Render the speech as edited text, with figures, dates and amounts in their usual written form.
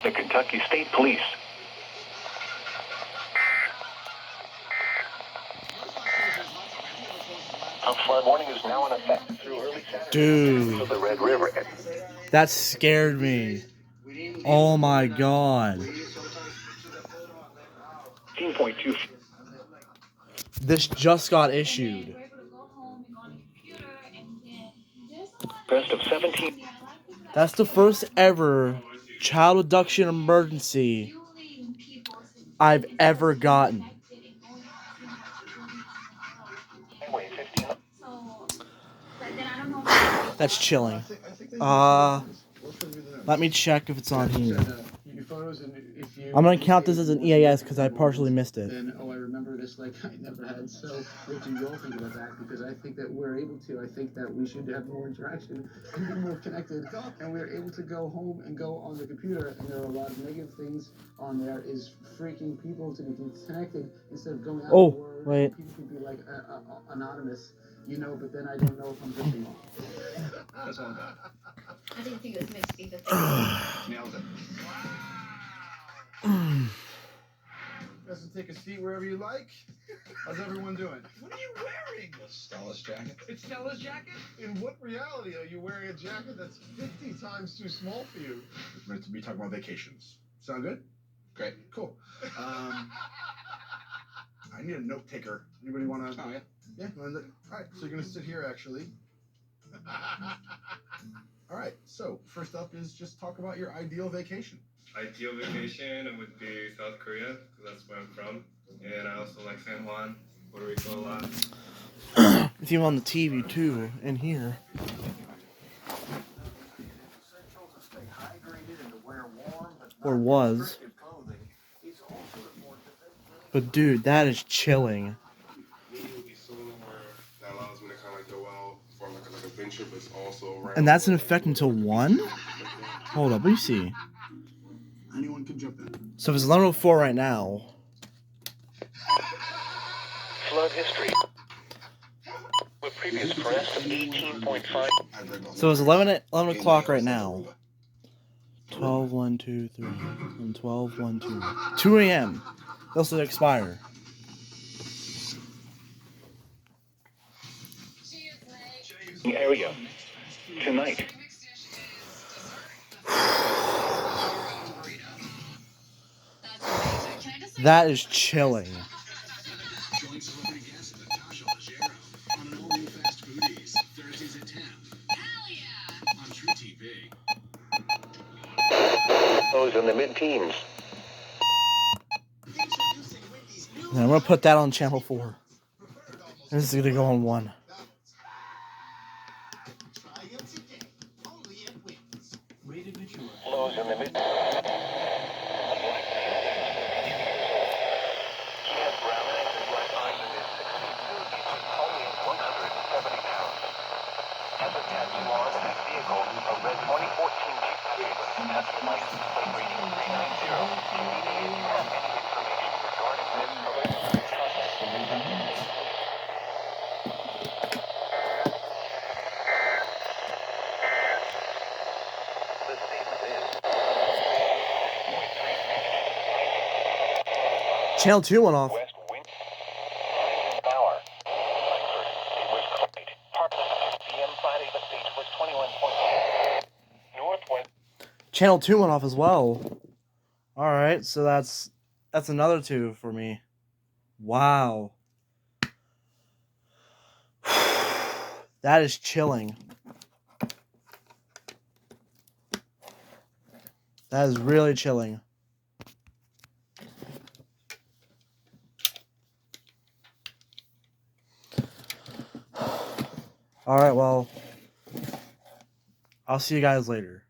The Kentucky State Police. A flood warning is now in effect through early Saturday. Dude, The Red River. that scared me. Oh my god. 15.2. This just got issued. Crest of 17. That's the first ever child abduction emergency I've ever gotten. Highway 15. That's chilling. Let me check if it's on here. I'm gonna count this as an EAS because I partially missed it. And I remember this like I never had. So what do you all think about that? Because I think that we're able to. I think that we should have more interaction and be more connected. And we're able to go home and go on the computer. And there are a lot of negative things on there. Is freaking people to be connected instead of going out. Oh, the word. wait. People can be like anonymous, you know. But then I don't know if I'm drifting off. That's all bad. I didn't think it was meant to be the thing. Nailed it. Guys can take a seat wherever you like. How's everyone doing? What are you wearing? Stella's jacket. It's Stella's jacket? In what reality are you wearing a jacket that's 50 times too small for you? It's meant to be talking about vacations. Sound good? Great. Cool. I need a note taker. Anybody want to? Oh, yeah. Yeah? All right, so you're going to sit here, actually. All right, so first up is just talk about your ideal vacation. Ideal vacation it would be South Korea, because that's where I'm from. And I also like San Juan, Puerto Rico a lot. It's even on the TV too, in here. Or was. But dude, that is chilling. That allows me to kind of go out for like a venture, but it's also around. And that's in effect until 1? Hold up, what do you see? Anyone can jump in. So if it's 11:04 right now. Flood history. With previous crest of 18.5. So it's 11 o'clock right now. 12, 1, 2, 3. And 12, 1, 2. 2 a.m. Those will expire. Area. Tonight. That is chilling. Those in the mid-teens. And I'm gonna put that on channel 4. This is gonna go on 1. Lows in the mid. Channel 2 went off. West wind hour. Frankfurt. It was cold. Parkland. PM Friday, the stage was 21.2. Northwest. Channel 2 went off as well. Alright, so that's another 2 for me. Wow. That is chilling. That is really chilling. Alright, well, I'll see you guys later.